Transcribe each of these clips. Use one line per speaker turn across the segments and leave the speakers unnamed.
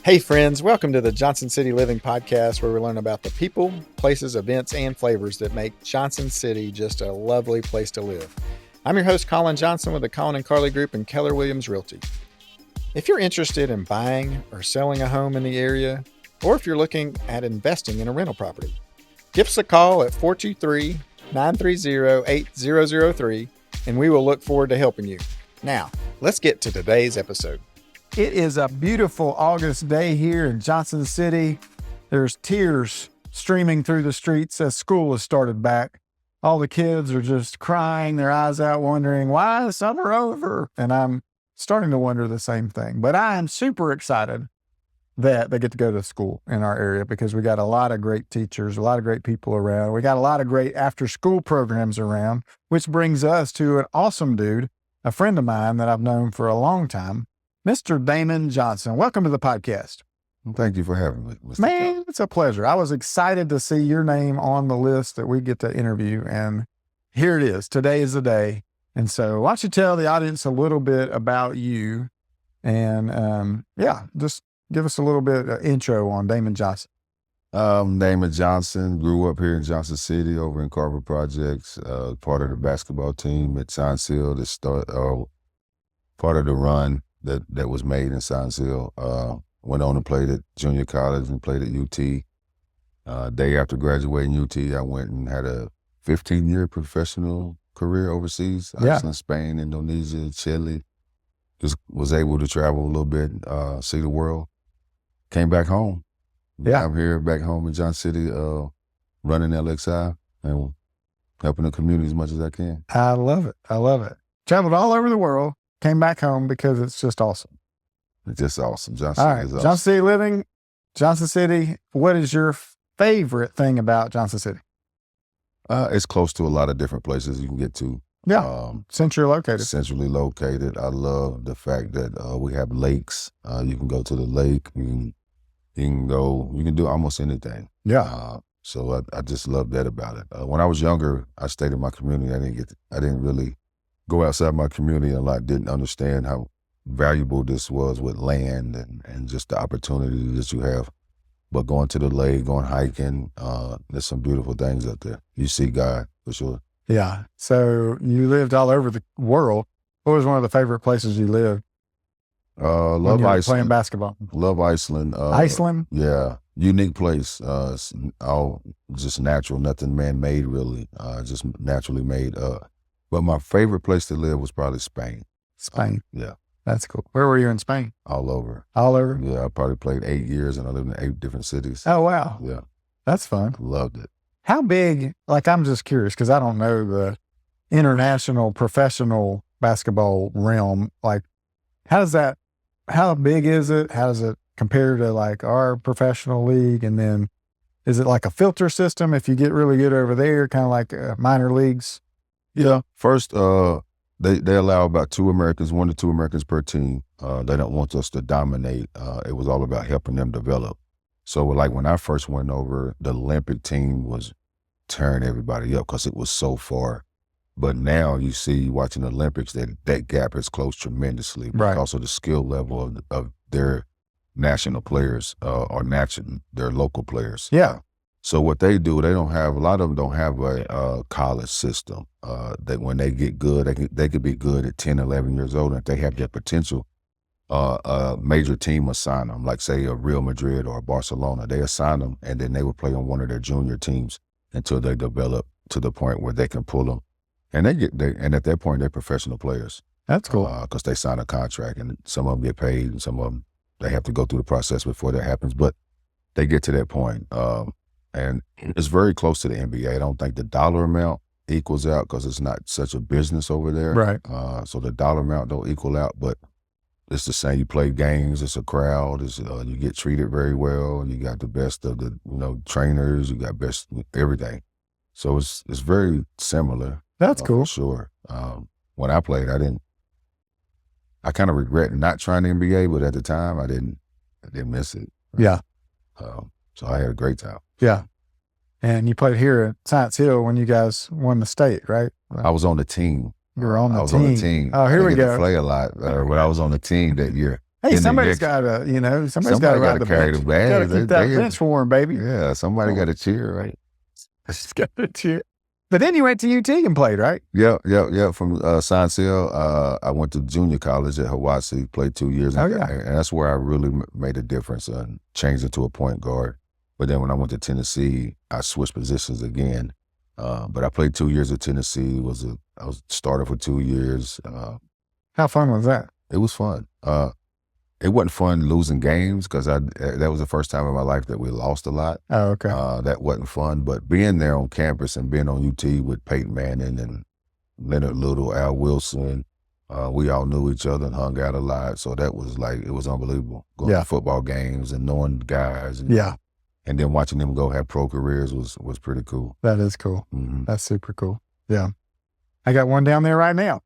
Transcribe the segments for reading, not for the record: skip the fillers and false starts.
Hey friends, welcome to the Johnson City Living Podcast, where we learn about the people, places, events, and flavors that make Johnson City just a lovely place to live. I'm your host, Colin Johnson, with the Colin and Carly Group and Keller Williams Realty. If you're interested in buying or selling a home in the area, or if you're looking at investing in a rental property, give us a call at 423-930-8003, and we will look forward to helping you. Now, let's get to today's episode. It is a beautiful August day here in Johnson City. There's tears streaming through the streets as school has started back. All the kids are just crying their eyes out, wondering, why is summer over? And I'm starting to wonder the same thing. But I am super excited that they get to go to school in our area because we got a lot of great teachers, a lot of great people around. We got a lot of great after-school programs around, which brings us to an awesome dude, a friend of mine that I've known for a long time, Mr. Damon Johnson. Welcome to the podcast.
Thank you for having me, Mr.
Man,
Johnson.
it's a pleasure. I was excited to see your name on the list that we get to interview, and here it is. Today is the day. And so why don't you tell the audience a little bit about you and, just give us a little bit of intro on Damon Johnson.
Damon Johnson, grew up here in Johnson City over in Carver Projects, part of the basketball team at Science Hill that part of the run that was made in Science Hill. Went on and played at junior college and played at UT. Day after graduating UT, I went and had a 15-year professional career overseas, Iceland, Spain, Indonesia, Chile. Just was able to travel a little bit, see the world. Came back home.
Yeah.
I'm here back home in Johnson City, running LXI and helping the community as much as I can.
I love it. I love it. Traveled all over the world, came back home because it's just awesome.
It's just awesome.
All right, Johnson City Living, Johnson City. What is your favorite thing about Johnson City?
It's close to a lot of different places you can get to.
Yeah, centrally located.
Centrally located. I love the fact that we have lakes. You can go to the lake. You can do almost anything.
Yeah.
So I just love that about it. When I was younger, I stayed in my community. I didn't really go outside my community a lot. Didn't understand how valuable this was with land and just the opportunity that you have. But going to the lake, going hiking, there's some beautiful things out there. You see God for sure.
Yeah. So you lived all over the world. What was one of the favorite places you lived?
Love Iceland.
Playing basketball.
Love Iceland.
Iceland?
Yeah. Unique place. It's all just natural, nothing man-made really, just naturally made. But my favorite place to live was probably Spain.
Spain.
Yeah.
That's cool. Where were you in Spain?
All over.
All over?
Yeah, I probably played 8 years and I lived in 8 different cities.
Oh, wow.
Yeah.
That's fun.
Loved it.
How big, I'm just curious because I don't know the international professional basketball realm. How big is it? How does it compare to our professional league? And then is it like a filter system if you get really good over there, kind of like minor leagues?
Yeah. First, they allow about 1 to 2 Americans per team. They don't want us to dominate. It was all about helping them develop. So when I first went over, the Olympic team was tearing everybody up because it was so far. But now you see, watching the Olympics, that gap has closed tremendously because of the skill level of their national players or their local players.
Yeah.
So what they do, a lot of them don't have a college system. That when they get good, they could be good at 10, 11 years old. And if they have that potential, a major team will sign them, like say a Real Madrid or a Barcelona. They assign them, and then they will play on one of their junior teams until they develop to the point where they can pull them. And and at that point, they're professional players.
That's cool.
Because they sign a contract, and some of them get paid, and some of them, they have to go through the process before that happens. But they get to that point. And it's very close to the NBA. I don't think the dollar amount equals out because it's not such a business over there.
Right.
So the dollar amount don't equal out, but it's the same. You play games, it's a crowd, you get treated very well, you got the best of the trainers, you got best everything. So it's very similar.
That's cool.
For sure. When I played, I kind of regret not trying the NBA, but at the time I didn't miss it.
Yeah.
So I had a great time.
Yeah. And you played here at Science Hill when you guys won the state, right?
I was on the team.
You were on the team.
I was on the team.
Oh, here we go.
I didn't play a lot, but I was on the team that year.
Hey, somebody's got to, somebody's got to ride the
carry
bench.
the bag.
Got to keep that bench warm, baby.
Yeah, somebody got to cheer, right?
Just got to cheer. But then you went to UT and played, right?
Yeah. From Science Hill, I went to junior college at Hawaii, played 2 years. And that's where I really made a difference and changed into a point guard. But then when I went to Tennessee, I switched positions again. But I played 2 years at Tennessee. I was starter for 2 years.
How fun was that?
It was fun. It wasn't fun losing games because that was the first time in my life that we lost a lot.
Oh, okay.
That wasn't fun. But being there on campus and being on UT with Peyton Manning and Leonard Little, Al Wilson, we all knew each other and hung out a lot. So that was it was unbelievable. Going to football games and knowing guys. And then watching them go have pro careers was pretty cool.
That is cool.
Mm-hmm.
That's super cool. Yeah. I got one down there right now.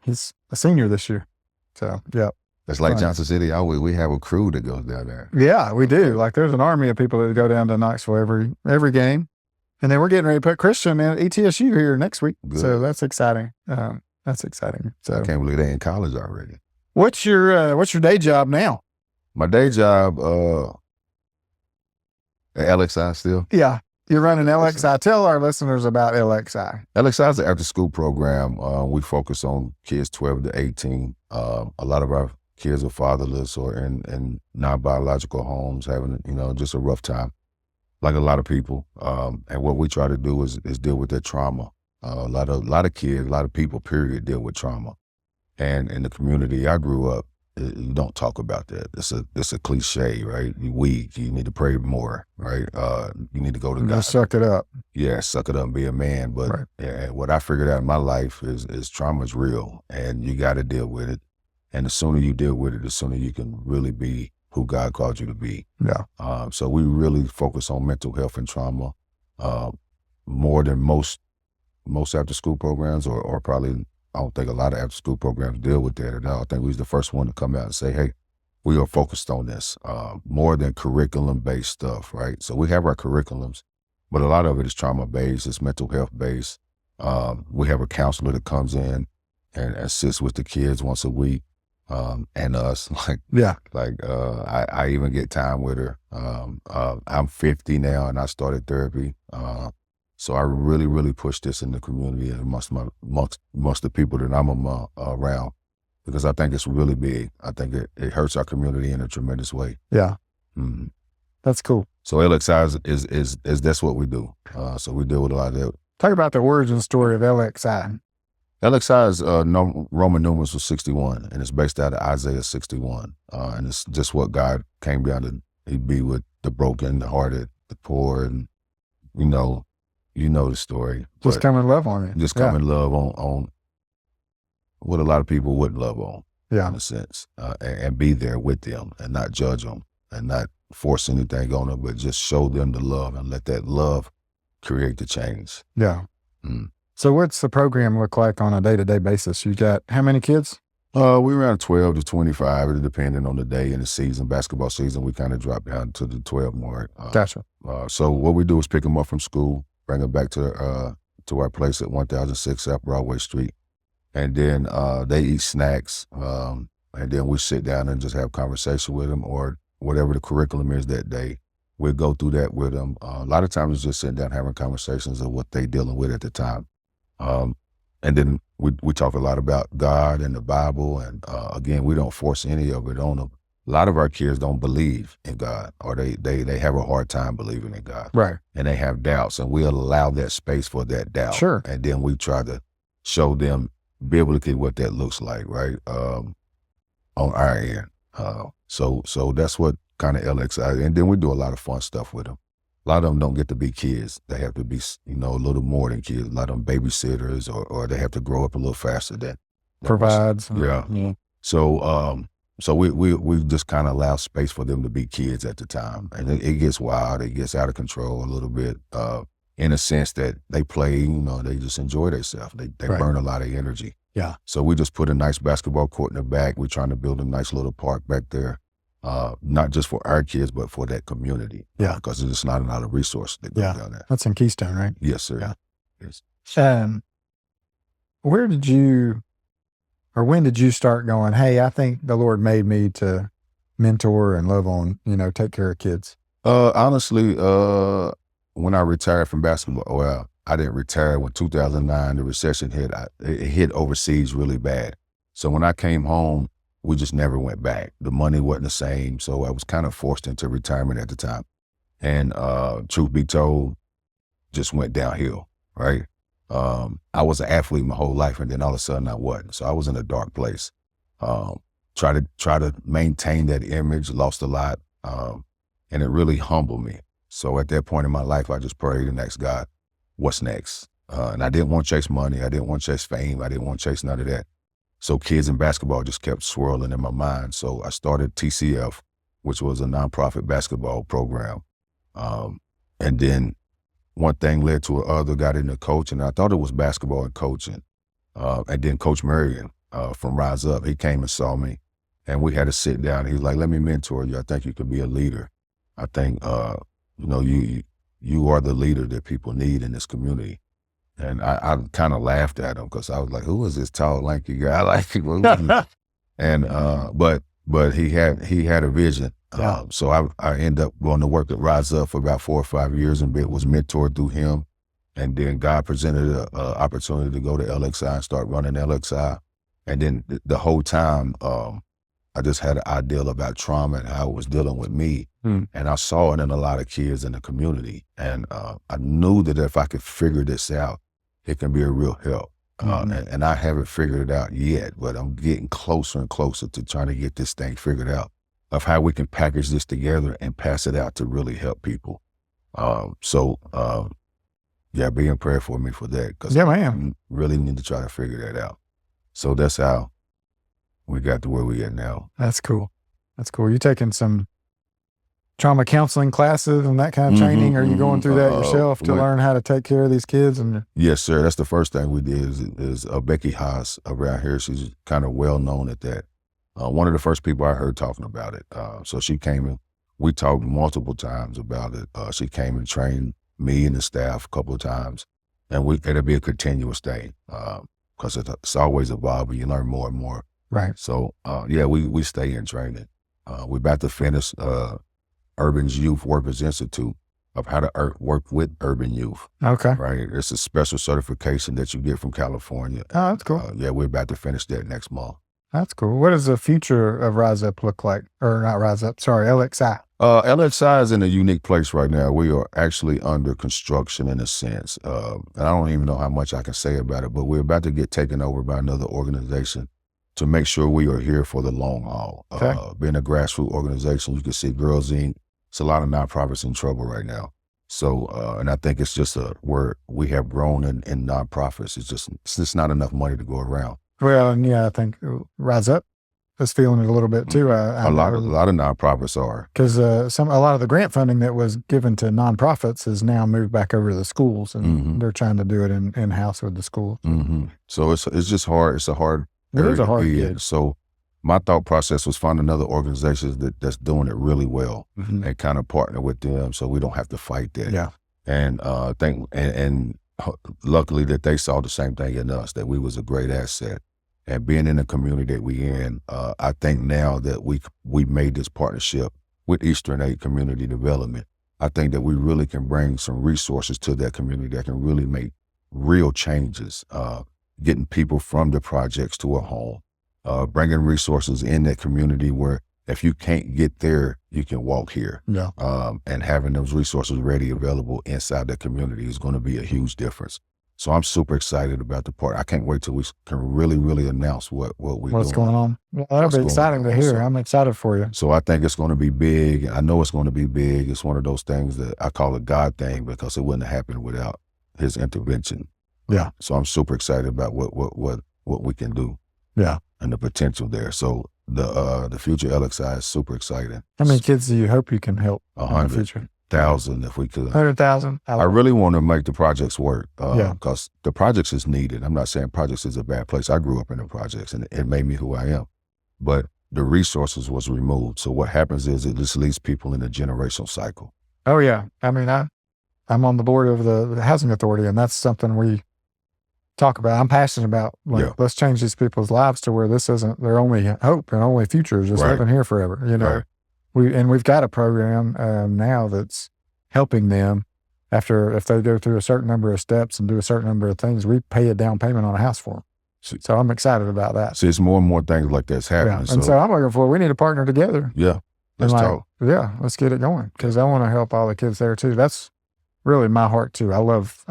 He's a senior this year. So, yeah.
That's like Johnson City. We have a crew that goes down there.
Yeah, we do. Like there's an army of people that go down to Knoxville every game. And then we're getting ready to put Christian in ETSU here next week. Good. So that's exciting. So
I can't believe they're in college already.
What's your day job now?
My day job, at LXI still.
Yeah. You're running LXI. Tell our listeners about LXI.
LXI is an after-school program. We focus on kids 12 to 18. A lot of our kids are fatherless or in non-biological homes, having just a rough time, like a lot of people. And what we try to do is deal with their trauma. A lot of kids, a lot of people, period, deal with trauma. And in the community I grew up, you don't talk about that. It's a cliche, right? You're weak. You need to pray more, right? You need to go to God.
Just suck it up.
Yeah, suck it up and be a man. But what I figured out in my life is trauma is real, and you got to deal with it. And the sooner you deal with it, the sooner you can really be who God called you to be.
Yeah.
So we really focus on mental health and trauma more than most after school programs, or probably. I don't think a lot of after-school programs deal with that at all. I think we was the first one to come out and say, hey, we are focused on this, more than curriculum-based stuff, right? So we have our curriculums, but a lot of it is trauma-based, it's mental health-based. We have a counselor that comes in and sits with the kids once a week, and us. I even get time with her. I'm 50 now, and I started therapy. So I really, really push this in the community and amongst the people that I'm around, because I think it's really big. I think it hurts our community in a tremendous way.
Yeah.
Mm-hmm.
That's cool.
So LXI is that's what we do. So we deal with a lot of that.
Talk about the origin story of LXI.
LXI is Roman numerals was 61, and it's based out of Isaiah 61. And it's just what God came down to. He'd be with the broken, the hearted, the poor, and you know the story.
Just come and love on it.
Just come and love on what a lot of people wouldn't love on, in a sense, and be there with them and not judge them and not force anything on them, but just show them the love and let that love create the change.
Yeah. So what's the program look like on a day-to-day basis? You got how many kids?
We around 12 to 25, depending on the day and the season. Basketball season, we kind of drop down to the 12 mark.
Gotcha.
So what we do is pick them up from school, bring them back to our place at 1006 South Broadway Street. And then they eat snacks. And then we sit down and just have conversation with them, or whatever the curriculum is that day. We'll go through that with them. A lot of times it's just sitting down having conversations of what they're dealing with at the time. And then we talk a lot about God and the Bible. And again, we don't force any of it on them. A lot of our kids don't believe in God, or they have a hard time believing in God.
Right.
And they have doubts, and we allow that space for that doubt.
Sure.
And then we try to show them biblically what that looks like, right? On our end. So that's what kind of LXI, and then we do a lot of fun stuff with them. A lot of them don't get to be kids. They have to be, a little more than kids. A lot of them babysitters, or they have to grow up a little faster than
provides.
Yeah. So we just kind of allow space for them to be kids at the time. And it gets wild. It gets out of control a little bit, in a sense that they play, they just enjoy themselves. They burn a lot of energy.
Yeah.
So we just put a nice basketball court in the back. We're trying to build a nice little park back there, not just for our kids, but for that community.
Yeah.
Because there's just not a lot of resources that go down there.
That's in Keystone, right?
Yes, sir.
Yeah.
Yes.
or when did you start going, hey, I think the Lord made me to mentor and love on, take care of kids?
Honestly, when I retired from basketball, well, I didn't retire when 2009, the recession hit. It hit overseas really bad. So when I came home, we just never went back. The money wasn't the same. So I was kind of forced into retirement at the time. And truth be told, just went downhill, right? I was an athlete my whole life, and then all of a sudden I wasn't. So I was in a dark place. Try to maintain that image, lost a lot, and it really humbled me. So at that point in my life, I just prayed and asked God, what's next? And I didn't want to chase money. I didn't want to chase fame. I didn't want to chase none of that. So kids in basketball just kept swirling in my mind. So I started TCF, which was a nonprofit basketball program. And then one thing led to another, got into coaching. I thought it was basketball and coaching. And then Coach Marion from Rise Up, he came and saw me, and we had to sit down. He was like, let me mentor you. I think you could be a leader. I think, you are the leader that people need in this community. And I kind of laughed at him because I was like, who is this tall, lanky guy? But he had a vision.
Yeah.
So I ended up going to work at Rise Up for about 4 or 5 years and was mentored through him. And then God presented an opportunity to go to LXI and start running LXI. And then the whole time, I just had an ideal about trauma and how it was dealing with me. And I saw it in a lot of kids in the community. And I knew that if I could figure this out, it can be a real help. And I haven't figured it out yet, but I'm getting closer and closer to trying to get this thing figured out of how we can package this together and pass it out to really help people. Be in prayer for me for that, because I really need to try to figure that out. So that's how we got to where we are now.
That's cool. You taking some trauma counseling classes and that kind of training? Are you going through that yourself to learn how to take care of these kids?
Yes, sir. That's the first thing we did is Becky Haas around here. She's kind of well known at that. One of the first people I heard talking about it. So she came and we talked multiple times about it. She came and trained me and the staff a couple of times, and it'll be a continuous thing because it's always evolving. You learn more and more.
Right.
So we stay in training. We're about to finish Urban's Youth Workers Institute of how to work with urban youth.
Okay.
Right. It's a special certification that you get from California.
Oh, that's cool.
We're about to finish that next month.
That's cool. What does the future of Rise Up look like? Or not Rise Up, sorry, LXI.
LXI is in a unique place right now. We are actually under construction in a sense. And I don't even know how much I can say about it, but we're about to get taken over by another organization to make sure we are here for the long haul.
Okay.
Being a grassroots organization, you can see Girls Inc. It's a lot of nonprofits in trouble right now. So, and I think it's just where we have grown in nonprofits. It's just not enough money to go around.
Well, and I think Rise Up is feeling it a little bit too.
A lot of nonprofits are.
Because a lot of the grant funding that was given to nonprofits has now moved back over to the schools, and they're trying to do it in-house with the schools.
So it's just hard. It's a hard
It is a hard gig.
So my thought process was find another organization that's doing it really well and kind of partner with them so we don't have to fight that.
Yeah.
And luckily that they saw the same thing in us, that we was a great asset. And being in the community that we in, I think now that we made this partnership with Eastern Aid Community Development, I think that we really can bring some resources to that community that can really make real changes, getting people from the projects to a home, bringing resources in that community where if you can't get there, you can walk here.
Yeah.
And having those resources ready, available inside the community is going to be a huge difference. So I'm super excited about the part. I can't wait till we can really, really announce what's
going on. Well, that'll be exciting to hear. I'm excited for you.
So I think it's going to be big. I know it's going to be big. It's one of those things that I call a God thing because it wouldn't have happened without his intervention.
Yeah.
So I'm super excited about what we can do.
Yeah.
And the potential there. So the future LXI is super exciting.
How many kids do you hope you can help in the future?
100,000 if we could.
100,000?
I really want to make the projects work
Yeah.
because the projects is needed. I'm not saying projects is a bad place. I grew up in the projects and it made me who I am. But the resources was removed. So what happens is it just leaves people in a generational cycle.
Oh, yeah. I mean, I'm on the board of the Housing Authority, and that's something talk about. I'm passionate about, like, let's change these people's lives to where this isn't their only hope and only future is just living here forever. You know, we've got a program now that's helping them if they go through a certain number of steps and do a certain number of things, we pay a down payment on a house for them. So I'm excited about that.
So it's more and more things like that's happening.
Yeah. And so I'm looking for, we need to partner together.
Yeah. Let's talk.
Yeah, let's get it going because I want to help all the kids there too. That's really my heart too. I love.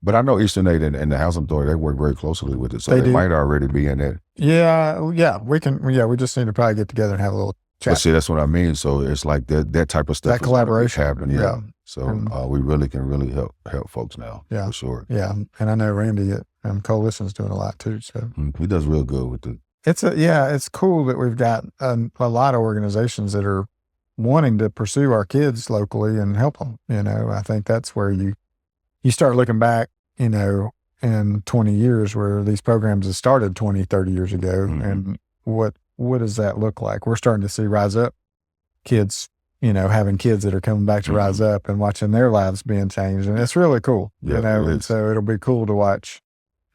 But I know Eastern Aid and the Housing Authority, they work very closely with it. So they might already be in it.
Yeah, we can. Yeah, we just need to probably get together and have a little chat.
But see, that's what I mean. So it's like that type of stuff.
That collaboration
happening. Yeah. So we really can help folks now. Yeah, for sure.
Yeah, and I know Randy at Coalition's doing a lot too. So
he does real good with it.
It's cool that we've got a lot of organizations that are wanting to pursue our kids locally and help them. You know, I think that's where you start looking back, you know, in 20 years where these programs have started 20, 30 years ago. And what does that look like? We're starting to see Rise Up kids, you know, having kids that are coming back to Rise Up and watching their lives being changed. And it's really cool, you know, and so it'll be cool to watch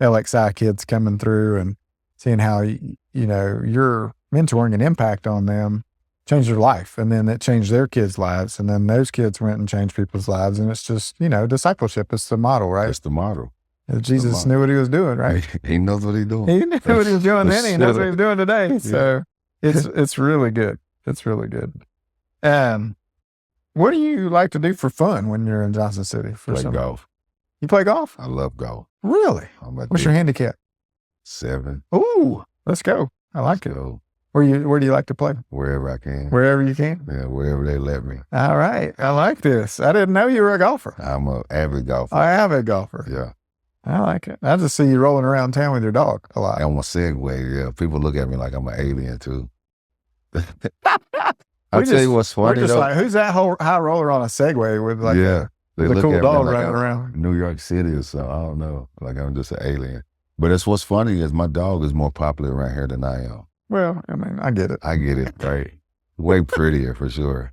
LXI kids coming through and seeing how, you know, your mentoring and impact on them changed their life. And then it changed their kids' lives. And then those kids went and changed people's lives. And it's just, you know, discipleship is the model, right?
It's the model.
Jesus knew what he was doing, right?
He knows what he's doing.
He knew what he was doing then. He knows what he's doing today. So it's really good. It's really good. What do you like to do for fun when you're in Johnson City?
Play golf.
You play golf?
I love golf.
Really? What's your handicap?
7.
Ooh, let's go. I like it. Where do you like to play?
Wherever I can.
Wherever you can?
Yeah, wherever they let me.
All right. I like this. I didn't know you were a golfer.
I'm an avid golfer.
I am a golfer.
Yeah.
I like it. I just see you rolling around town with your dog a lot.
On my Segway, yeah. People look at me like I'm an alien, too. I'll tell you what's funny, though.
Like, who's that high roller on a Segway with, like, the cool dog running around?
New York City or something. I don't know. Like I'm just an alien. But it's what's funny is my dog is more popular around here than I am.
Well, I mean, I get it.
I get it, right? Way prettier, for sure.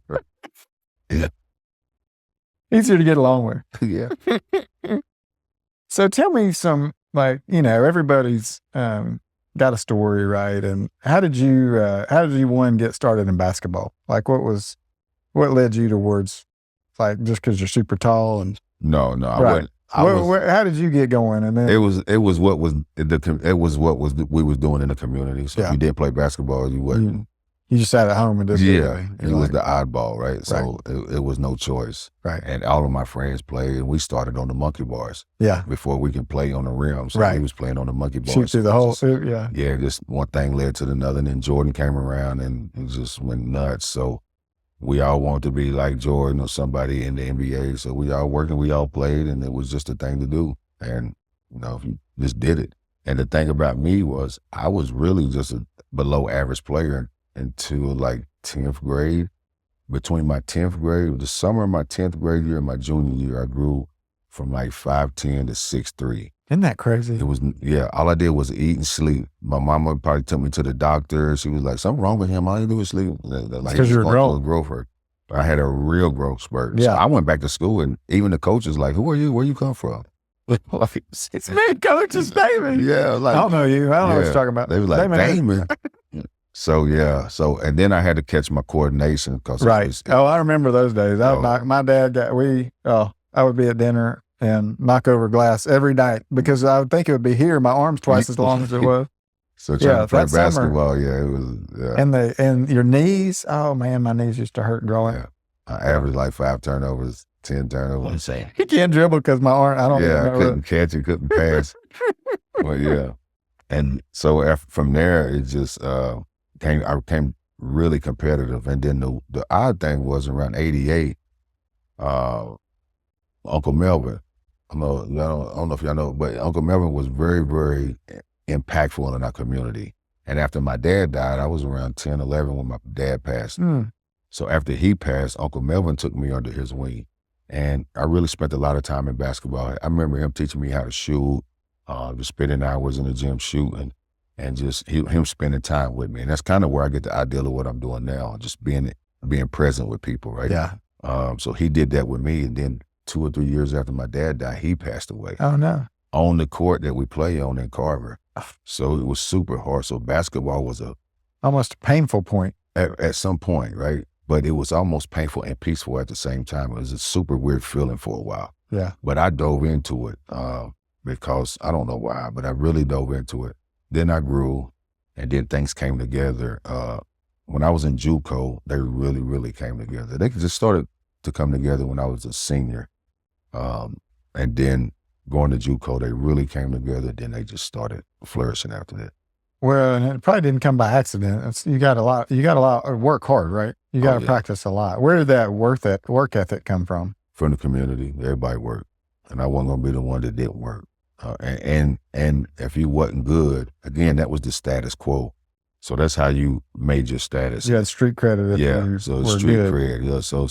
Yeah.
Easier to get along with.
Yeah.
So tell me some, like, you know, everybody's got a story, right? And how did you one get started in basketball? Like, what led you towards, like, just because you're super tall and
no, right. I wasn't.
How did you get going? And then
it was what we was doing in the community. So if you didn't play basketball, you wasn't.
You just sat at home and did it.
Yeah, it was the oddball, right? So it was no choice.
Right.
And all of my friends played, and we started on the monkey bars.
Yeah.
Before we could play on the rim. So he was playing on the monkey bars.
Shoot through the hole.
Yeah, just one thing led to another, and then Jordan came around and it just went nuts. So we all wanted to be like Jordan or somebody in the NBA. So we all worked and we all played, and it was just a thing to do. And, you know, you just did it. And the thing about me was I was really just a below average player until like 10th grade. Between my 10th grade, the summer of my 10th grade year and my junior year, I grew from like 5'10" to 6'3".
Isn't that crazy?
It was, all I did was eat and sleep. My mama probably took me to the doctor. She was like, something wrong with him. All he do is sleep. Like,
because you're growing.
Growth. I had a real growth spurt. Yeah. So I went back to school, and even the coaches like, who are you? Where you come from?
It's me, Coach. It's Damon.
Yeah. Like,
I don't know you. I don't know what you're talking about.
They was like, Damon. So, and then I had to catch my coordination.
Right. I remember those days. My dad I would be at dinner and knock over glass every night because I would think it would be here. My arm's twice as long as it was.
So trying to play basketball, it was.
And your knees, oh man, my knees used to hurt growing.
Yeah. I averaged like 5 turnovers, 10 turnovers.
He can't dribble because my arm, I
couldn't catch it, couldn't pass. But yeah. And so from there, it just I became really competitive. And then the odd thing was around 88, Uncle Melvin, I don't know if y'all know, but Uncle Melvin was very, very impactful in our community. And after my dad died, I was around 10, 11 when my dad passed. So after he passed, Uncle Melvin took me under his wing. And I really spent a lot of time in basketball. I remember him teaching me how to shoot, just spending hours in the gym shooting, and just him spending time with me. And that's kind of where I get the idea of what I'm doing now, just being present with people, right?
Yeah.
So he did that with me. And then 2 or 3 years after my dad died, he passed away.
Oh, no.
on the court that we play on in Carver. So it was super hard. So basketball was
almost a painful point.
At some point, right? But it was almost painful and peaceful at the same time. It was a super weird feeling for a while.
Yeah.
But I dove into it because I don't know why, but I really dove into it. Then I grew, and then things came together. When I was in JUCO, they really, really came together. They just started to come together when I was a senior. And then going to JUCO, they really came together. Then they just started flourishing after that.
Well, and it probably didn't come by accident. You got a lot, work hard, right? You got to practice a lot. Where did that work ethic come from?
From the community. Everybody worked. And I wasn't going to be the one that didn't work. And if you wasn't good, again, that was the status quo. So that's how you made your status.
You had street credit.
Yeah, so street cred. Yeah, so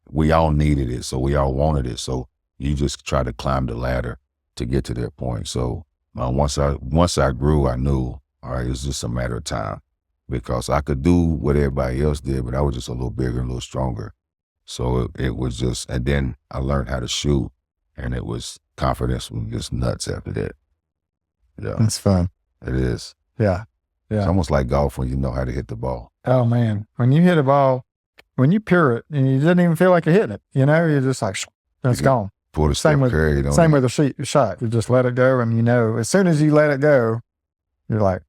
we all needed it. So we all wanted it. So you just try to climb the ladder to get to that point. So once I grew, I knew, all right, it's just a matter of time, because I could do what everybody else did, but I was just a little bigger, a little stronger. So it was just, and then I learned how to shoot, and it was, confidence was just nuts after that. Yeah.
That's fun.
It is.
Yeah. Yeah.
It's almost like golf when you know how to hit the ball.
Oh man. When you hit a ball, when you pure it and you didn't even feel like you're hitting it, you're just like, it's gone.
Pull the
same with the shot. You just let it go, and as soon as you let it go, you're like,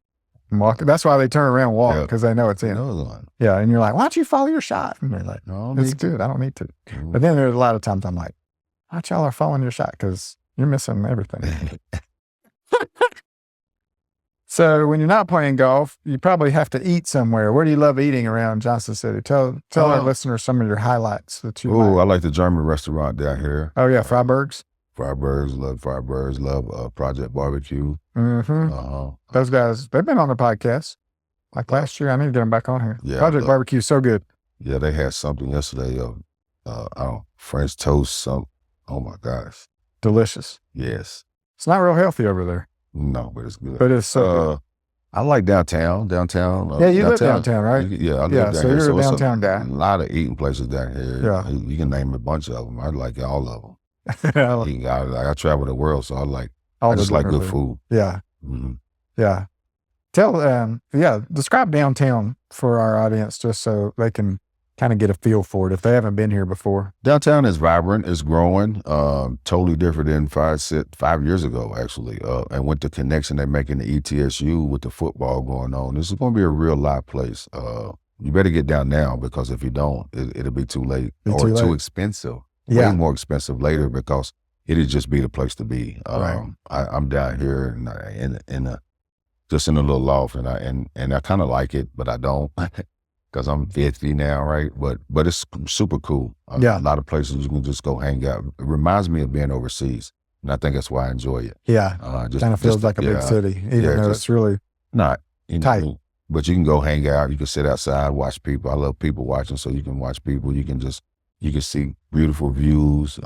walk. That's why they turn around and walk, because they know it's in. Yeah, and you're like, why don't you follow your shot? And they're like, no, it's good. I don't need to. Mm-hmm. But then there's a lot of times I'm like, why don't y'all are following your shot, because you're missing everything. So when you're not playing golf, you probably have to eat somewhere. Where do you love eating around Johnson City? Tell our listeners some of your highlights that you like.
I like the German restaurant down here.
Oh yeah, Freiburg's.
Love Freiburg's, love Project Barbecue.
Mm-hmm. Those guys, they've been on the podcast. Like last year, I need to get them back on here. Yeah, Project Barbecue is so good.
Yeah, they had something yesterday French toast. Oh my gosh.
Delicious.
Yes.
It's not real healthy over there.
No, but it's good.
But it's so good.
I like downtown.
Yeah, you live downtown, right?
Yeah, I live down
so
here.
You're a downtown guy.
A lot of eating places down here.
Yeah.
You can name a bunch of them. I like all of them. I travel the world, so I just like good food.
Yeah.
Mm-hmm.
Yeah. Describe downtown for our audience, just so they can kind of get a feel for it if they haven't been here before.
Downtown is vibrant, it's growing, totally different than 5 years ago, actually. And with the connection they're making to ETSU with the football going on, this is going to be a real live place. You better get down now, because if you don't, it'll be too late too expensive. Way more expensive later, because it'll just be the place to be.
Right.
I'm down here just in a little loft, and I kind of like it, but I don't. Because I'm 50 now, right? But it's super cool. A lot of places you can just go hang out. It reminds me of being overseas, and I think that's why I enjoy it.
Yeah, kind of feels like a big city, even though it's really
not
tight.
But you can go hang out. You can sit outside, watch people. I love people watching, so you can watch people. You can see beautiful views,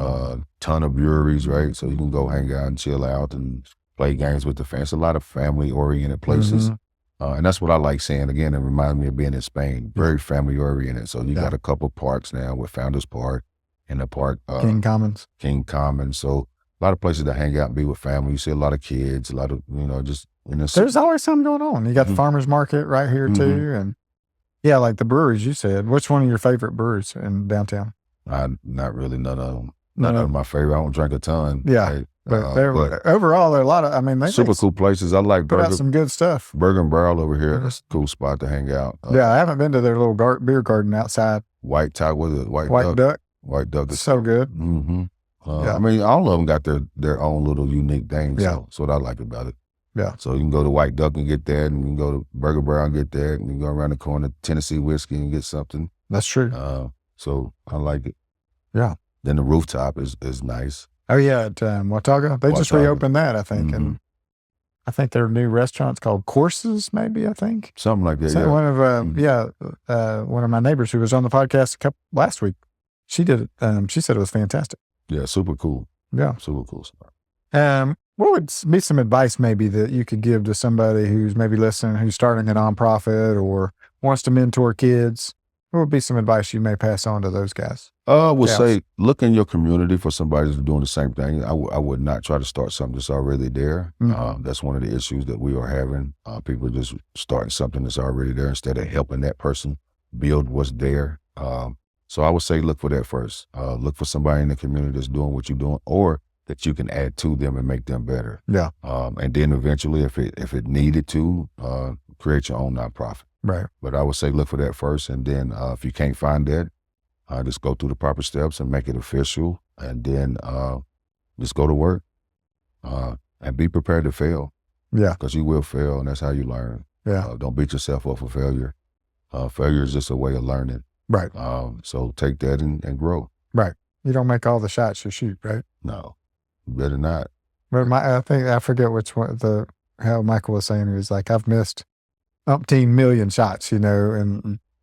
ton of breweries, right? So you can go hang out and chill out and play games with the fans. A lot of family-oriented places.
Mm-hmm.
And that's what I like seeing. Again, it reminds me of being in Spain, very family-oriented. So you got a couple parks now with Founders Park and the park.
King Commons.
So a lot of places to hang out and be with family. You see a lot of kids, a lot of, just.
There's always something going on. You got the farmer's market right here too. And like the breweries you said. Which one of your favorite breweries in downtown?
Not really, none of them. None of my favorite. I don't drink a ton.
Yeah. Right? But overall, there are a lot of, they
super cool places. I like
put out some good stuff.
Burger and Barrel over here. That's a cool spot to hang out.
I haven't been to their little beer garden outside.
White Duck.
White Duck is so good.
Mm-hmm. All of them got their own little unique things.
Yeah.
So that's what I like about it.
Yeah.
So you can go to White Duck and get that, and you can go to Burger Barrel and get that, and you can go around the corner to Tennessee Whiskey and get something.
That's true.
So I like it.
Yeah.
Then the rooftop is nice.
Oh yeah, at Watauga. They just reopened that, I think, and I think their new restaurant's called Courses, maybe. I think
something like that.
So one of my neighbors who was on the podcast last week, she did it. She said it was fantastic.
Yeah, super cool.
Yeah,
super cool stuff.
What would be some advice maybe that you could give to somebody who's maybe listening, who's starting a nonprofit or wants to mentor kids? What would be some advice you may pass on to those guys?
I would
Gals.
say look in your community for somebody that's doing the same thing. I would not try to start something that's already there. That's one of the issues that we are having. People just starting something that's already there instead of helping that person build what's there. So I would say look for that first. Look for somebody in the community that's doing what you're doing, or that you can add to them and make them better.
Yeah.
And then eventually, if it needed to, create your own nonprofit.
Right.
But I would say look for that first, and then if you can't find that, just go through the proper steps and make it official, and then just go to work and be prepared to fail.
Yeah.
Because you will fail, and that's how you learn.
Yeah.
Don't beat yourself up for failure. Failure is just a way of learning.
Right.
So take that and grow.
Right. You don't make all the shots you shoot, right?
No, you better not.
But I forget which one, how Michael was saying, he was like, I've missed umpteen million shots,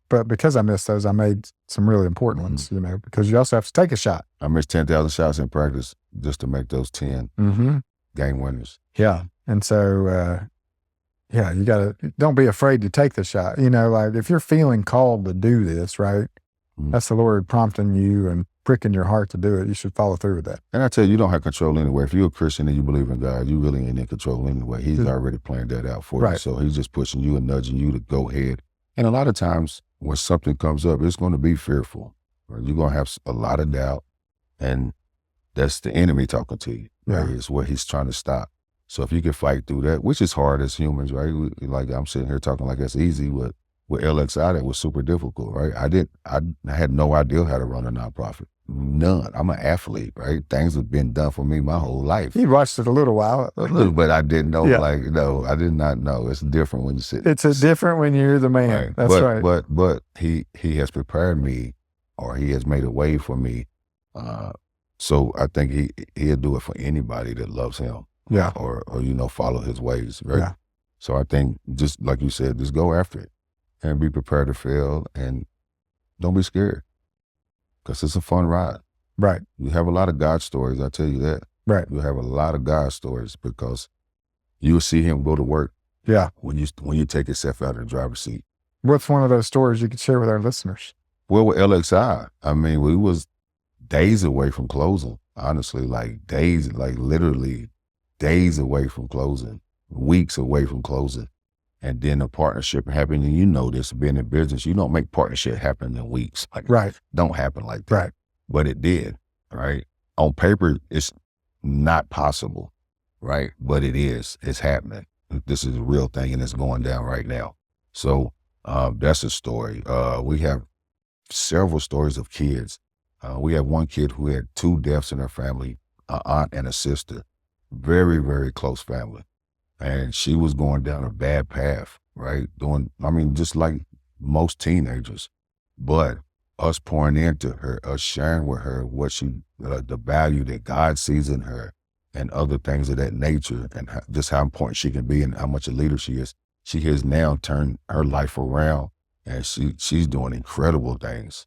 but because I missed those, I made some really important ones, because you also have to take a shot.
I missed 10,000 shots in practice just to make those 10 game winners.
Yeah. And so, you don't be afraid to take the shot. Like if you're feeling called to do this, right? That's the Lord prompting you and pricking your heart to do it. You should follow through with that.
And I tell you, you don't have control anyway. If you're a Christian and you believe in God, you really ain't in control anyway. He's already planned that out for you. So he's just pushing you and nudging you to go ahead. And a lot of times when something comes up, it's going to be fearful. Right? You're going to have a lot of doubt. And that's the enemy talking to you. Right? Yeah. It's what he's trying to stop. So if you can fight through that, which is hard as humans, right? Like I'm sitting here talking like that's easy, but with LXI, that was super difficult, right? I had no idea how to run a nonprofit. None. I'm an athlete, right? Things have been done for me my whole life.
You watched it a little while.
A little, but I didn't know, no, I did not know. It's different when you sit.
It's different when you're the man. Right. That's right.
But he has prepared me, or he has made a way for me. So I think he'll do it for anybody that loves him.
Yeah.
Or follow his ways, right?
Yeah.
So I think, just like you said, just go after it and be prepared to fail, and don't be scared, because it's a fun ride.
Right.
You have a lot of God stories, I tell you that.
Right.
You have a lot of God stories, because you'll see him go to work.
Yeah.
When you take yourself out of the driver's seat.
What's one of those stories you could share with our listeners?
Well, with LXI, I mean, we was days away from closing, honestly, literally days away from closing, weeks away from closing. And then a partnership happened, and this, being in business, you don't make partnership happen in weeks. Don't happen like that.
Right.
But it did, right? On paper, it's not possible, right? But it is. It's happening. This is a real thing, and it's going down right now. So that's a story. We have several stories of kids. We have one kid who had 2 deaths in her family, an aunt and a sister, very, very close family. And she was going down a bad path, right? Just like most teenagers. But us pouring into her, us sharing with her what the value that God sees in her, and other things of that nature, and just how important she can be and how much a leader she is. She has now turned her life around, and she's doing incredible things.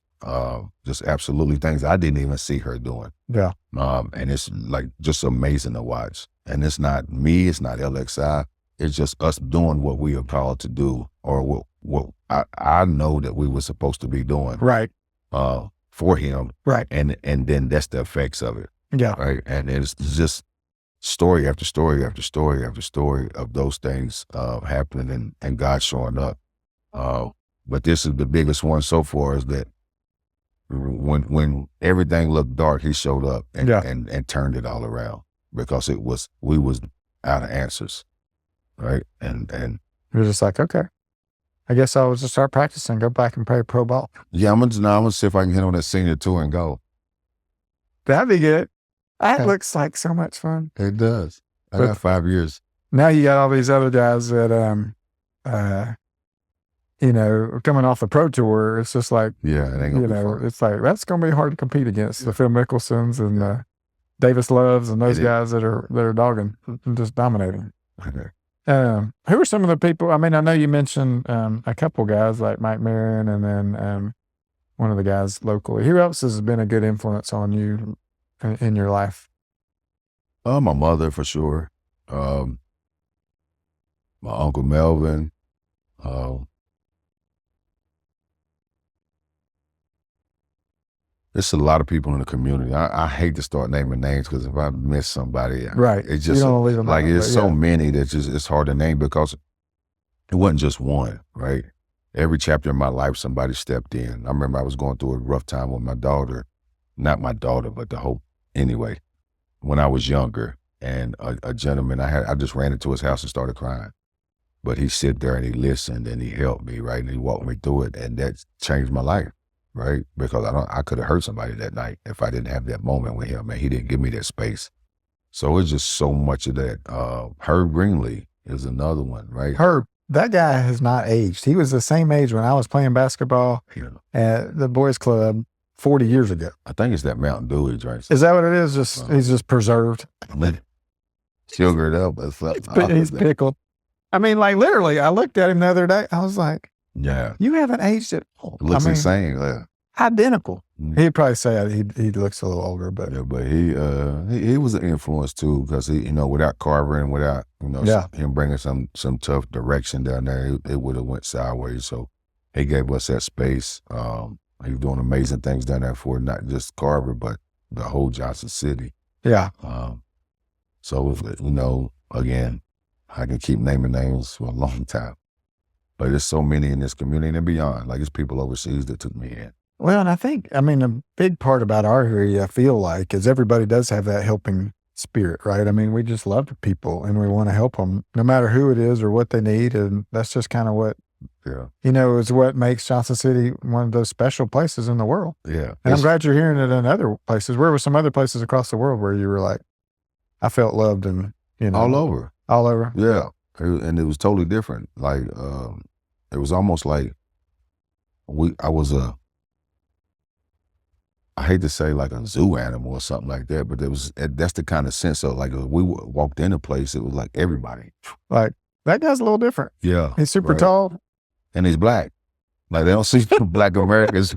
Just absolutely things I didn't even see her doing.
Yeah.
And it's like just amazing to watch. And it's not me, it's not LXI. It's just us doing what we are called to do, or what I know that we were supposed to be doing.
Right.
For him.
Right.
And then that's the effects of it.
Yeah.
Right. And it's just story after story after story after story of those things happening and God showing up. But this is the biggest one so far, is that when everything looked dark, he showed up and turned it all around, because we was out of answers, right? And
you're just like, okay, I guess I'll just start practicing, go back and play pro ball.
Yeah, I'm gonna see if I can get on that senior tour and go.
That'd be good. That looks like so much fun.
It does. I got 5 years.
Now you got all these other guys that coming off the pro tour. It's just like,
it ain't gonna be fun.
It's like, that's going to be hard to compete against the Phil Mickelsons and Davis Loves and those guys that are dogging and just dominating.
Okay.
Who are some of the people? I mean, I know you mentioned a couple guys like Mike Marin, and then one of the guys locally. Who else has been a good influence on you in your life?
My mother, for sure. My Uncle Melvin. There's a lot of people in the community. I hate to start naming names because if I miss somebody,
Right.
it's
You
just
don't wanna leave them
like
out,
it's
but
so
yeah.
many that just it's hard to name because it wasn't just one, right? Every chapter in my life, somebody stepped in. I remember I was going through a rough time with my daughter, not my daughter, but anyway, when I was younger, and a gentleman, I just ran into his house and started crying. But he sit there and he listened and he helped me, right? And he walked me through it, and that changed my life, right? Because I could have hurt somebody that night if I didn't have that moment with him, and he didn't give me that space. So it's just so much of that. Herb Greenlee is another one, right?
Herb, that guy has not aged. He was the same age when I was playing basketball at the boys club 40 years ago.
I think it's that Mountain Dew he drinks.
Is that what it is? He's just preserved.
Sugared up.
He's pickled. I mean, like literally, I looked at him the other day. I was like,
yeah,
you haven't aged at all.
It looks insane. Yeah.
Identical. He'd probably say he looks a little older, but
but he was an influence too, because he, without Carver and without him bringing some tough direction down there, it would have went sideways. So he gave us that space. He was doing amazing things down there for not just Carver, but the whole Johnson City.
Yeah.
So again, I can keep naming names for a long time, but there's so many in this community and beyond. Like, it's people overseas that took me in.
Well, and a big part about our area, I feel like, is everybody does have that helping spirit, right? I mean, we just love the people and we want to help them no matter who it is or what they need. And that's just kind of what, is what makes Johnson City one of those special places in the world.
Yeah.
And I'm glad you're hearing it in other places. Where were some other places across the world where you were like, I felt loved and,
all over.
All over?
Yeah. And it was totally different. Like, it was almost like I hate to say like a zoo animal or something like that, but that's the kind of sense of, like, we walked in a place, it was like everybody.
Like, that guy's a little different.
Yeah.
He's super tall.
And he's black. Like, they don't see black Americans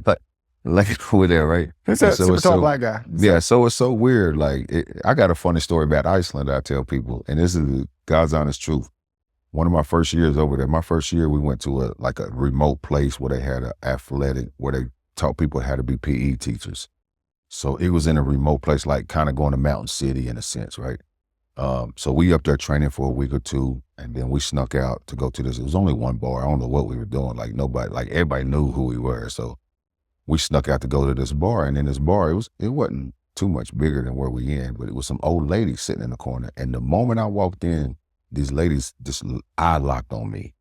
like over there, right?
He's a super tall black guy.
Yeah, so it's so weird. Like, I got a funny story about Iceland I tell people, and this is God's honest truth. One of my first years over there, my first year, we went to a remote place where they had an athletic, where they taught people how to be PE teachers. So it was in a remote place, like kind of going to Mountain City in a sense, right? So we up there training for a week or two, and then we snuck out to go to this. It was only one bar. I don't know what we were doing. Like, everybody knew who we were. So we snuck out to go to this bar, and in this bar, it wasn't too much bigger than where we in, but it was some old ladies sitting in the corner. And the moment I walked in, these ladies just eye locked on me,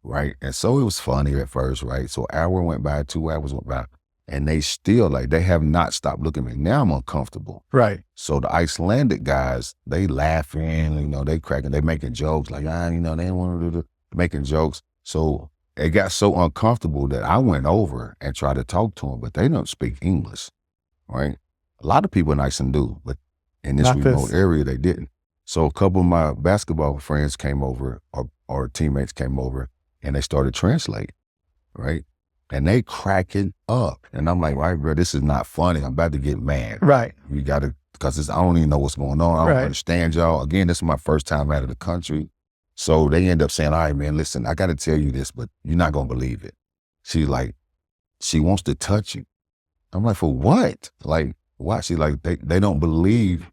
right? And so it was funny at first, right? So an hour went by, 2 hours went by, and they still, they have not stopped looking at me. Now I'm uncomfortable.
Right.
So the Icelandic guys, they laughing, they cracking, they making jokes, like, they didn't want to making jokes. So it got so uncomfortable that I went over and tried to talk to them, but they don't speak English, right? A lot of people in Iceland do, but in this remote area, they didn't. So a couple of my basketball friends came over, or teammates came over, and they started translating, right? And they cracking up. And I'm like, right, bro, this is not funny. I'm about to get mad.
Right.
You got to, because I don't even know what's going on. I don't understand y'all. Again, this is my first time out of the country. So they end up saying, all right, man, listen, I got to tell you this, but you're not going to believe it. She's like, she wants to touch you. I'm like, for what? Like, why? She like, they don't believe.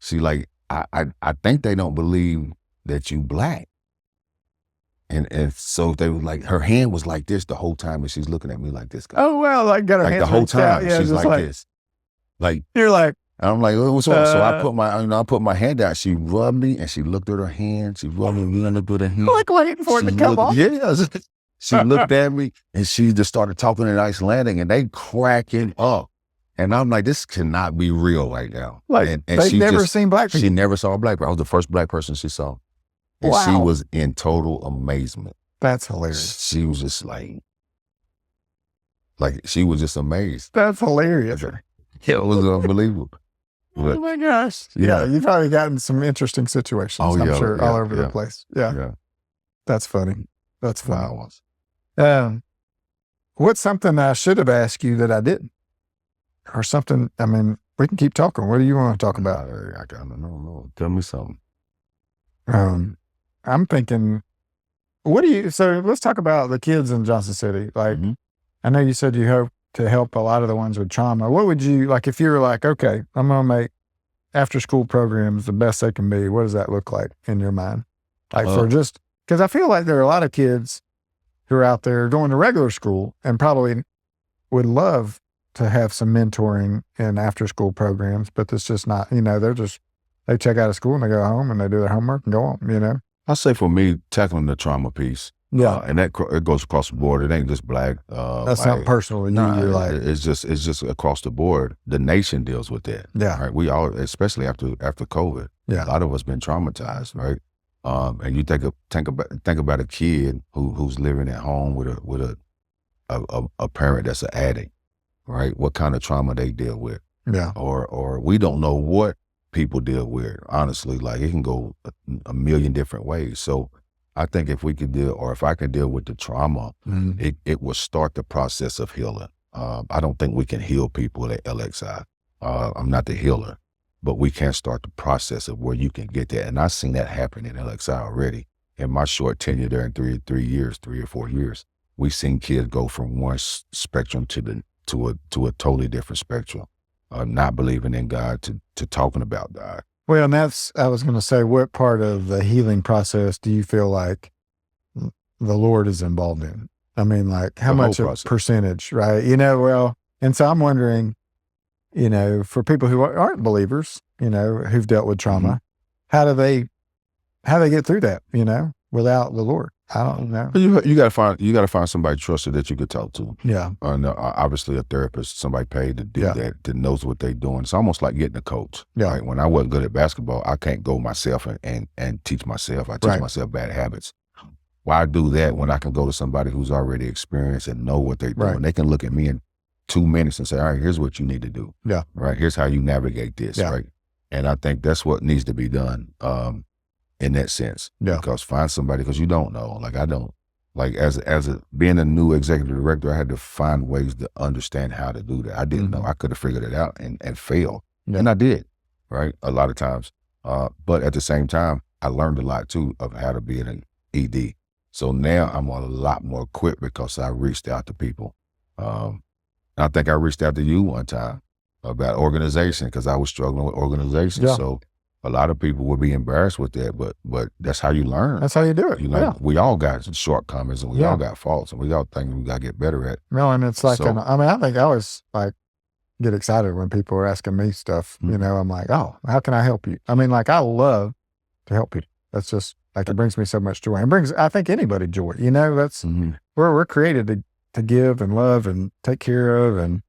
She like, I think they don't believe that you black. And so they were like, her hand was like this the whole time, and she's looking at me like this.
Oh, well, like got her hands
the whole time.
Yeah,
she's like this. Like,
you're like,
and I'm like, what's wrong? So I put my hand out. She rubbed me, and she looked at her hand. She rubbed me and looked at her hand.
Like waiting for it to come off.
Yeah. She looked at me, and she just started talking in Icelandic, and they cracking up. And I'm like, this cannot be real right now.
Like, and they've never seen black people.
She never saw a black person. I was the first black person she saw. And she was in total amazement.
That's hilarious.
She was just like she was just amazed.
That's hilarious.
Yeah, it was unbelievable.
Oh my gosh. Yeah, you've probably gotten some interesting situations, I'm sure, all over the place. Yeah. That's funny. That's funny. What's something I should have asked you that I didn't? Or something, we can keep talking. What do you want to talk about?
I don't know. Tell me something.
I'm thinking, so let's talk about the kids in Johnson City. Like, I know you said you to help a lot of the ones with trauma. What would you, like, if you were like, okay, I'm going to make after school programs the best they can be, what does that look like in your mind? Like for just, because I feel like there are a lot of kids who are out there going to regular school and probably would love to have some mentoring in after school programs, but it's just not, they check out of school and they go home and they do their homework and go on,
I say for me, tackling the trauma piece.
Yeah.
And that it goes across the board. It ain't just Black.
That's not personal. You're like,
it's just across the board. The nation deals with that.
Yeah.
Right. We all, especially after COVID.
Yeah.
A lot of us been traumatized, right? And you think about a kid who's living at home with a parent that's an addict, right? What kind of trauma they deal with?
Yeah.
Or we don't know what people deal with. Honestly, like it can go a million different ways. So I think if we could deal, or if I could deal with the trauma, it will start the process of healing. I don't think we can heal people at LXI. I'm not the healer, but we can start the process of where you can get that. And I've seen that happen in LXI already. In my short tenure there in 3 or 4 years, we've seen kids go from one spectrum to a totally different spectrum. Not believing in God to talking about God.
Well, and I was going to say, what part of the healing process do you feel like the Lord is involved in? I mean, like how much of percentage, right? And so I'm wondering, for people who aren't believers, who've dealt with trauma, how do they get through that, without the Lord? I don't know.
You gotta find somebody trusted that you could talk to.
Yeah.
Obviously a therapist, somebody paid to do that, that knows what they're doing. It's almost like getting a coach.
Yeah.
Right? When I wasn't good at basketball, I can't go myself and teach myself. I teach myself bad habits. Why do that when I can go to somebody who's already experienced and know what they're doing? They can look at me in 2 minutes and say, all right, here's what you need to do.
Yeah.
Right. Here's how you navigate this. Yeah. Right. And I think that's what needs to be done. In that sense, because find somebody, because you don't know, like I don't, like as being a new executive director, I had to find ways to understand how to do that. I didn't know. I could have figured it out and failed, and I did, right, a lot of times. But at the same time, I learned a lot too of how to be an ED. So now I'm a lot more equipped because I reached out to people. I think I reached out to you one time about organization because I was struggling with organization. Yeah. So a lot of people would be embarrassed with that, but that's how you learn.
That's how you do it.
We all got shortcomings and we all got faults and we all think we got to get better at.
No, and it's like, I think I always like get excited when people are asking me stuff, I'm like, oh, how can I help you? I mean, like I love to help people. That's just like, it brings me so much joy. It brings, I think, anybody joy, that's, we're created to give and love and take care of and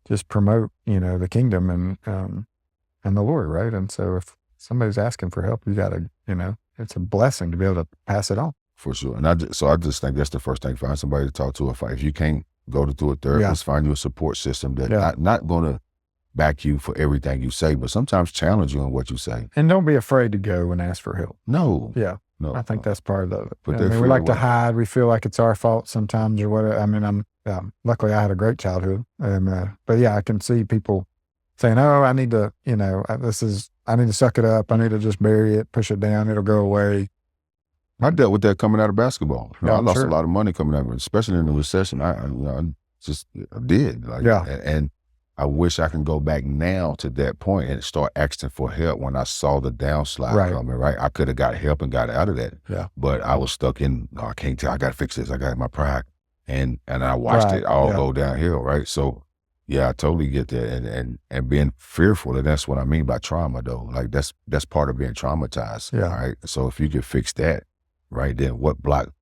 just promote, the kingdom and the Lord, right? And so if somebody's asking for help, you got to, it's a blessing to be able to pass it on.
For sure. And I just think that's the first thing. Find somebody to talk to. If you can't go to a therapist, find you a support system that not going to back you for everything you say, but sometimes challenge you on what you say.
And don't be afraid to go and ask for help.
No.
Yeah. No. I think that's part of it.
We
like to hide. We feel like it's our fault sometimes or whatever. I mean, luckily I had a great childhood. But yeah, I can see people saying, oh, I need to, I need to suck it up. I need to just bury it, push it down. It'll go away.
I dealt with that coming out of basketball. I lost a lot of money coming out of it, especially in the recession. I did. And I wish I can go back now to that point and start asking for help when I saw the downslide coming, right? I could have got help and got out of that. Yeah. But I was stuck in, I can't tell, I got to fix this. I got my pride. And I watched it all go downhill, right? So, yeah, I totally get that. And being fearful, and that's what I mean by trauma, though. Like, that's part of being traumatized, right? So if you could fix that, right, then what blocked,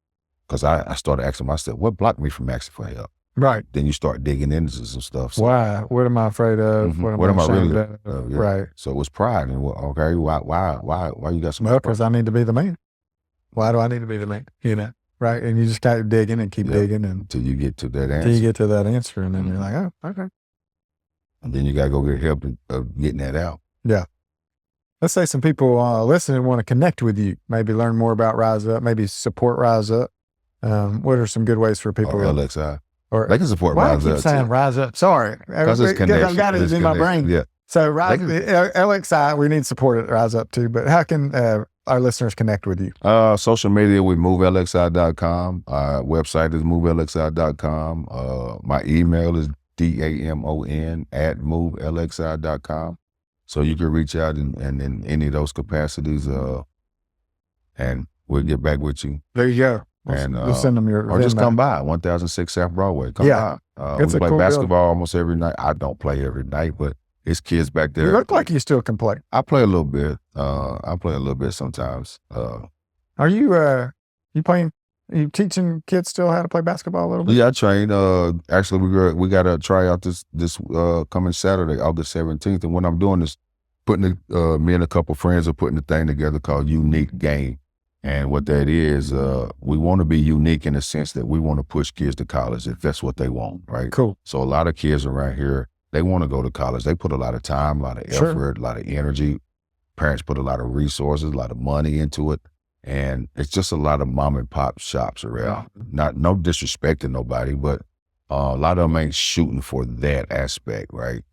because I started asking myself, what blocked me from asking for help?
Right.
Then you start digging into some stuff. So,
why? What am I afraid of? What am I really of? Right.
So it was pride. And okay, why you got some?
Well, because I need to be the man. Why do I need to be the man? Right. And you just keep digging and keep digging until
you get to that answer.
Until you get to that answer, and then you're like, oh, okay.
And then you got to go get help of getting that out.
Yeah. Let's say some people listening want to connect with you, maybe learn more about Rise Up, maybe support Rise Up. What are some good ways for people?
Or LXI. Or they can support Rise Up.
Why I keep saying Rise Up? Sorry.
Because it's connection.
I've got it in my brain.
Yeah.
So LXI, we need support at Rise Up too, but how can our listeners connect with you?
Social media, we movelxi.com. Our website is movelxi.com. My email is DAMON @movelxi.com. So you can reach out in any of those capacities, and we'll get back with you.
There you go. We'll send them your
or just come by 1006 South Broadway. Come by. We play basketball almost every night. I don't play every night, but it's kids back there.
You look like you still can play.
I play a little bit. I play a little bit sometimes.
Are you playing? Are you teaching kids still how to play basketball a little bit?
Yeah, I train. Actually, we got a tryout this coming Saturday, August 17th. And what I'm doing is putting me and a couple friends are putting a thing together called Unique Game. And what that is, we want to be unique in the sense that we want to push kids to college if that's what they want, right?
Cool.
So a lot of kids around here, they want to go to college. They put a lot of time, a lot of effort, a lot of energy. Parents put a lot of resources, a lot of money into it. And it's just a lot of mom and pop shops around. No disrespect to nobody, but a lot of them ain't shooting for that aspect, right?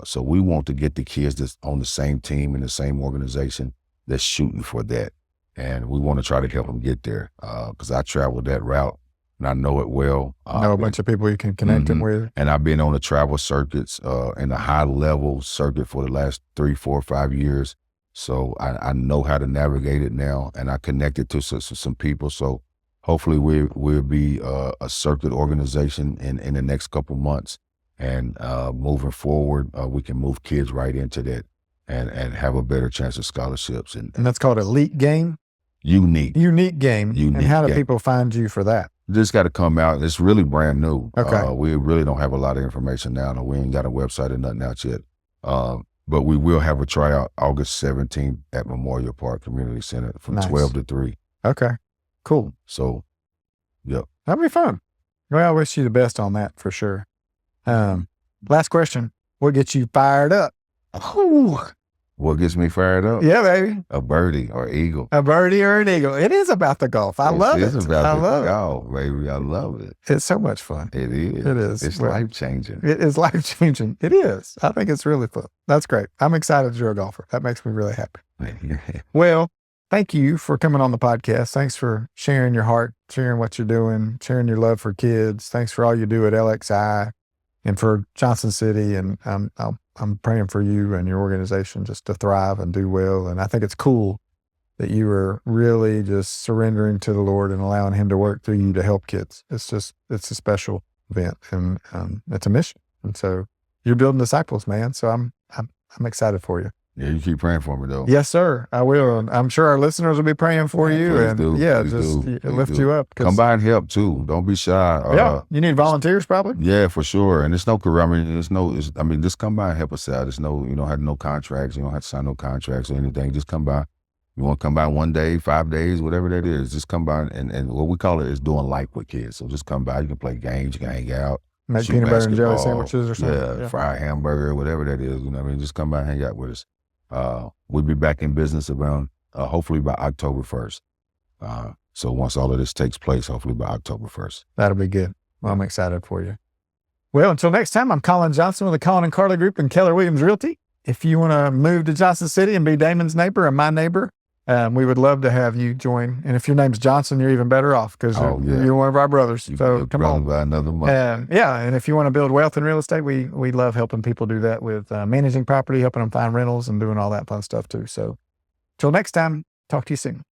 So we want to get the kids that's on the same team in the same organization that's shooting for that. And we want to try to help them get there, because I traveled that route and I know it well.
I know a bunch of people you can connect them with.
And I've been on the travel circuits, in a high level circuit for the last 3, 4, 5 years. So I know how to navigate it now, and I connected to some people. So hopefully we'll be a circuit organization in the next couple months, and moving forward, we can move kids right into that and have a better chance of scholarships. And
that's called Elite Game?
Unique
Game. And how do people find you for that?
This got to come out. It's really brand new.
Okay.
We really don't have a lot of information now. No, we ain't got a website or nothing out yet. But we will have a tryout August 17th at Memorial Park Community Center from 12 to 3.
Okay, cool.
So, yep.
That'll be fun. Well, I wish you the best on that for sure. Last question. What gets you fired up? Ooh.
What gets me fired up?
Yeah, baby.
A birdie or eagle.
A birdie or an eagle. It is about the golf. I love it.
It's about the golf, baby. I love it.
It's so much fun.
It is.
It is.
It's life-changing.
It is life-changing. It is. I think it's really fun. That's great. I'm excited you're a golfer. That makes me really happy. Well, thank you for coming on the podcast. Thanks for sharing your heart, sharing what you're doing, sharing your love for kids. Thanks for all you do at LXI and for Johnson City. And I'm praying for you and your organization just to thrive and do well. And I think it's cool that you are really just surrendering to the Lord and allowing Him to work through you to help kids. It's a special event, and it's a mission. And so you're building disciples, man. So I'm excited for you.
Yeah, you keep praying for me though.
Yes, sir. I will. I'm sure our listeners will be praying for you. Lift you up.
Come by and help too. Don't be shy.
Yeah, you need volunteers probably.
Yeah, for sure. And it's no career. Just come by and help us out. You don't have no contracts. You don't have to sign no contracts or anything. Just come by. You want to come by 1 day, 5 days, whatever that is. Just come by and what we call it is doing life with kids. So just come by. You can play games. You can hang out.
Make peanut butter and jelly sandwiches or something.
Yeah, fried hamburger, whatever that is. Just come by and hang out with us. We'll be back in business around, hopefully by October 1st. So once all of this takes place, hopefully by October 1st.
That'll be good. Well, I'm excited for you. Well, until next time, I'm Colin Johnson with the Colin and Carly Group and Keller Williams Realty. If you want to move to Johnson City and be Damon's neighbor and my neighbor, we would love to have you join. And if your name's Johnson, you're even better off because you're one of our brothers. So come on.
By another month.
And if you want to build wealth in real estate, we love helping people do that with managing property, helping them find rentals and doing all that fun stuff too. So till next time, talk to you soon.